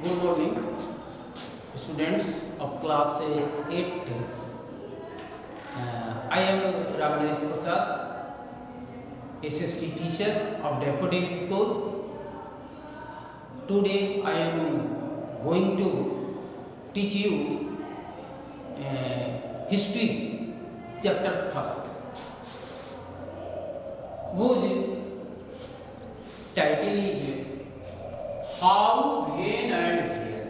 Good morning, students of class 8. I am Ramanesh Prasad, SST teacher of Deputy School. Today I am going to teach you history chapter first. Whose title is how when and where.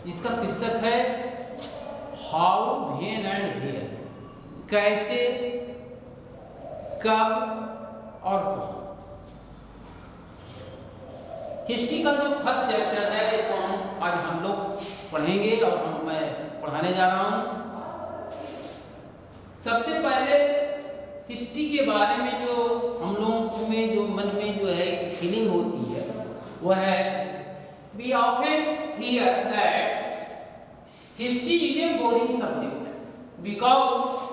इसका शीर्षक है how when and where, कैसे, कब और कहाँ। History का जो first chapter है इसको आज हम लोग पढ़ेंगे और मैं पढ़ाने जा रहा हूँ। सबसे पहले हिस्ट्री के बारे में जो हम लोगों में जो मन में जो है फीलिंग होती है वह है we often hear that history is a boring subject because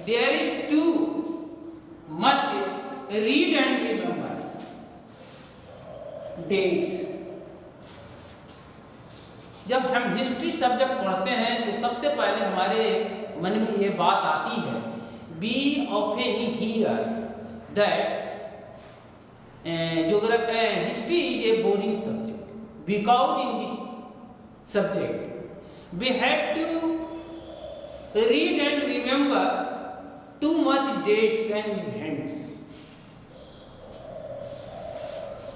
there is too much read and remember dates। जब हम हिस्ट्री सब्जेक्ट पढ़ते हैं तो सबसे पहले हमारे मन में ये बात आती है we often hear that history is a boring subject because in this subject we have to read and remember too much dates and events,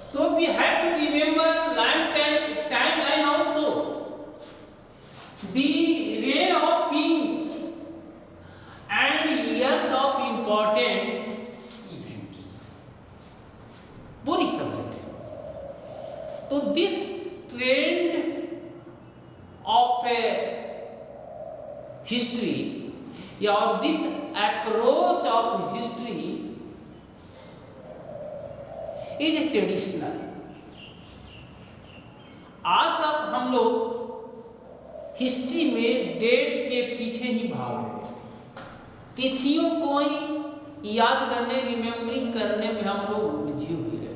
so we have to remember timeline also, the reign of kings and years of important events। Boring subject है। तो this trend of history या और this approach of history is a traditional. आज तक हम लोग history में date के पीछे ही भाग रहे थे, तिथियों को ही याद करने रिमेम्बरिंग करने में हम लोग उलझे हुए रहते।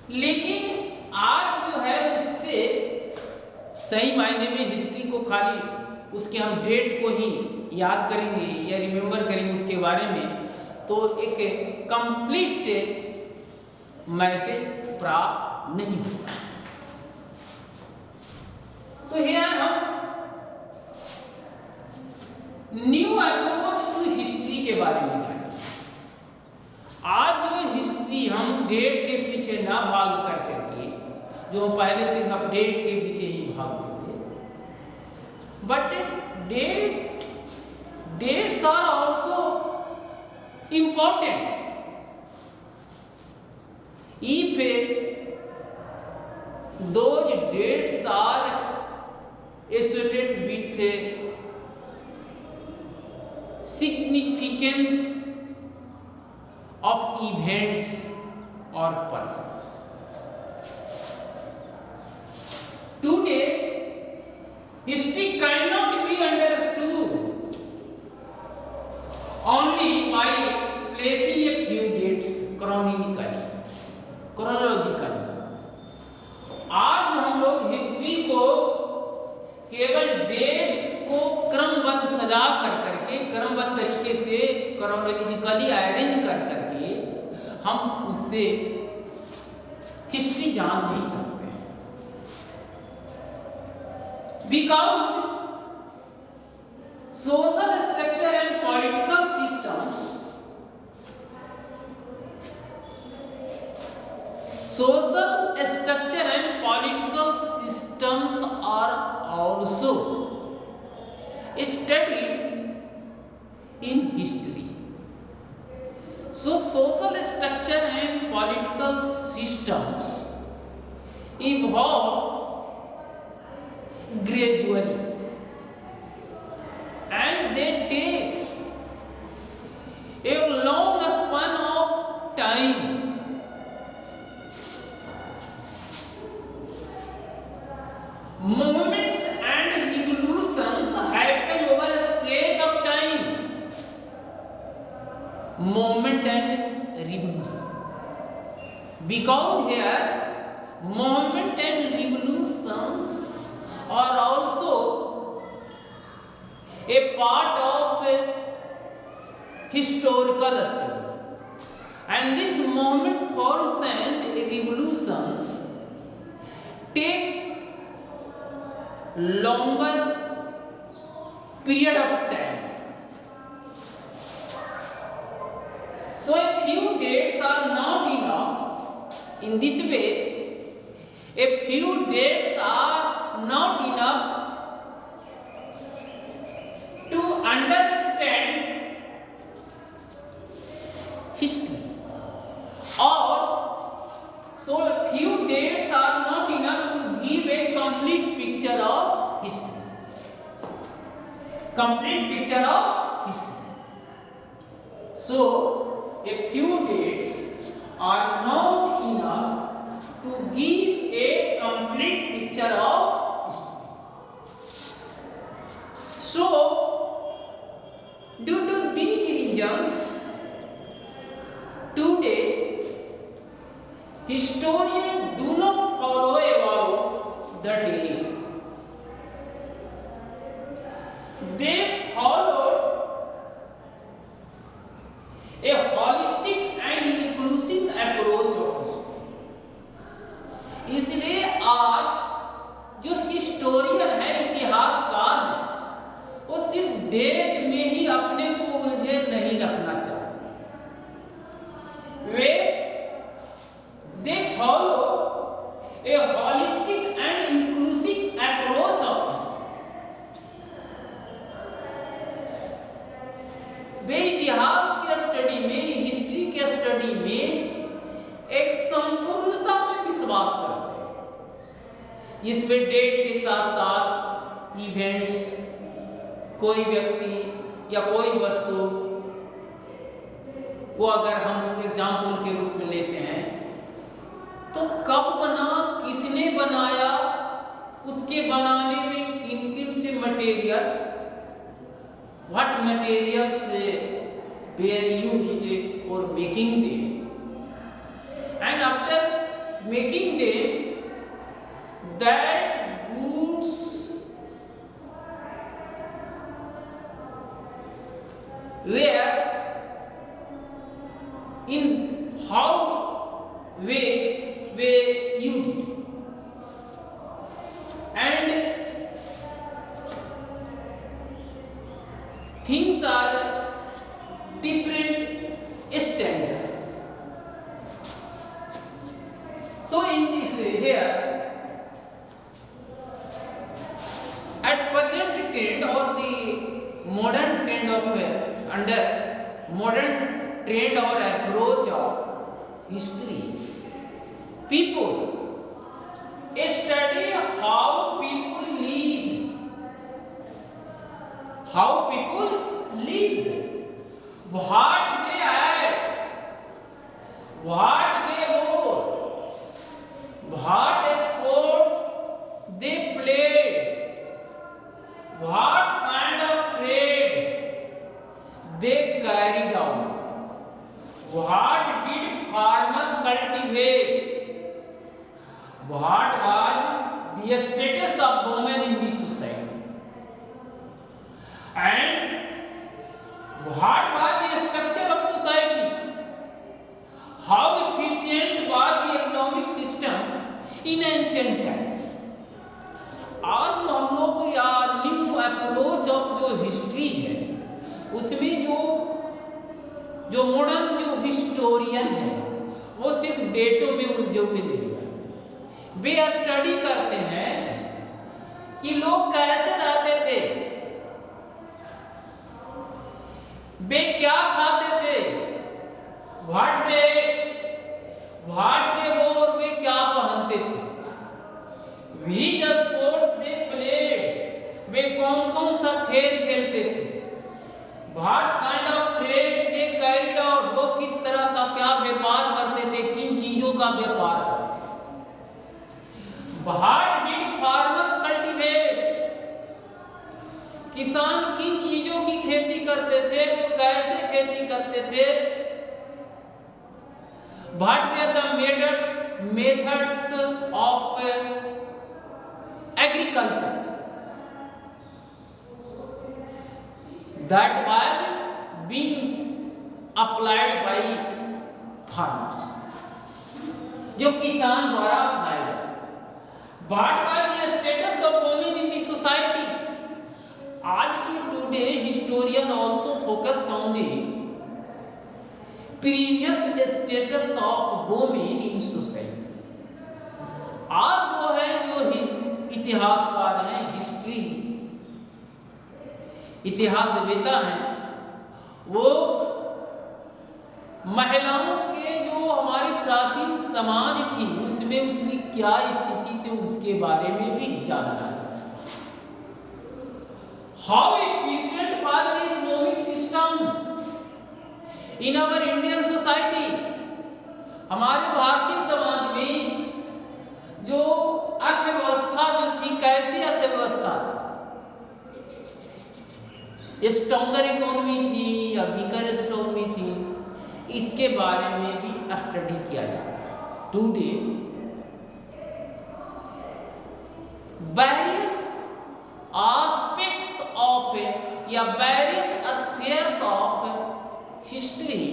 लेकिन आज जो है इससे सही मायने में हिस्ट्री को खाली उसके हम डेट को ही याद करेंगे या रिमेम्बर करेंगे उसके बारे में, तो एक कंप्लीट मैसेज प्राप्त नहीं होगा। तो हियर हम न्यू अप्रोच टू हिस्ट्री के बारे में जानेंगे। आज जो हिस्ट्री हम डेट के पीछे ना भाग कर करके, जो हम पहले से हम डेट के पीछे ही भागते थे, but dates are also important if those dates are associated with significance of events or persons। Today, history cannot be understood only by placing a few dates chronologically। आज हम लोग हिस्ट्री को केवल डेट को क्रमबद्ध सजा कर करके, क्रमबद्ध तरीके से क्रोनोलॉजिकली अरेंज कर करके हम उससे हिस्ट्री जान नहीं सकते हैं। Because social structure and political systems are also studied in history। So social structure and political systems evolve gradually and they take a long span of time। Movements and revolutions happen over a stretch of time। Movement and revolution, because here movement and revolutions are also a part of historical study, and this movement forms and revolutions take longer period of time. So a few dates are not enough. In this way, a few dates are not enough to understand history, or so a few dates are not enough to give a complete picture of history. Complete picture of history. So a few dates are not enough to give a complete picture of history. So, due to these reasons, today historians do not follow about the date. They followed a holistic and inclusive approach of history. इसलिए आज जो historian है, इतिहासकार है, वो सिर्फ date में ही अपने को उलझे नहीं रखना चाहते। वे they follow a holistic and inclusive approach of history. वे इतिहास के स्टडी में, हिस्ट्री के स्टडी में एक संपूर्णता में विश्वास करते हैं। इसमें डेट के साथ साथ इवेंट्स, कोई व्यक्ति या कोई वस्तु को अगर हम एग्जाम्पल के रूप में लेते हैं तो कब बना, किसने बनाया, उसके बनाने में किन किन से material, what materials were used for making them, and after making them, that goods were in how way were used, and things are different standards. So in this way here, at present trend or the modern trend of under modern trend or approach of history, people study how people live, what they act, what they wore, what sports they played, what kind of trade they carried out, what did farmers cultivate, what was the status of women in the society, and what was the structure of society, how efficient was the economic system in ancient times. आज जो हम लोग या new approach of जो history है, उसमें जो modern जो हिस्टोरियन है वो सिर्फ डेटों में उलझे हुए नहीं है। वे स्टडी करते हैं कि लोग कैसे रहते थे, वे क्या खाते थे, व्हाट दे वोर, वे क्या पहनते थे, व्हिच स्पोर्ट्स दे प्लेड, वे कौन कौन सा खेल खेलते थे, what kind of trade they carried out, वो किस तरह का क्या व्यापार करते थे, किन चीजों का व्यापार करते थे, व्हाट डिड फार्मर्स कल्टीवेट, किसान किन चीजों की खेती करते थे, वो कैसे खेती करते थे, what were the method methods of agriculture that was being applied by farmers, जो किसान द्वारा अपनाए गए। What was the status of women in the society? आज to today historian also focused on the previous status of women in society। आज जो है जो इतिहासकार हैं, हिस्ट्री इतिहासवेता हैं, वो महिलाओं के जो हमारे प्राचीन समाज थी उसमें उसकी क्या स्थिति थी उसके बारे में भी जानना चाहिए। How efficient was the economic system in our Indian society? हमारे भारतीय समाज में जो अर्थव्यवस्था जो थी, कैसी अर्थव्यवस्था थी? स्ट्रॉन्गर इकोनॉमी थी या वीकर इकोनॉमी थी? इसके बारे में भी स्टडी किया जा रहा है। टुडे वेरियस एस्पेक्ट्स ऑफ या various spheres of history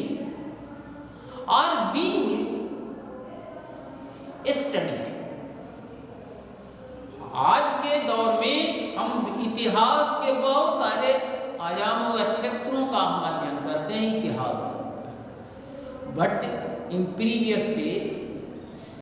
are being studied. आज के दौर में हम इतिहास के बहुत सारे आयामों व क्षेत्रों का हम अध्ययन करते हैं, इतिहास करते हैं। But in previous day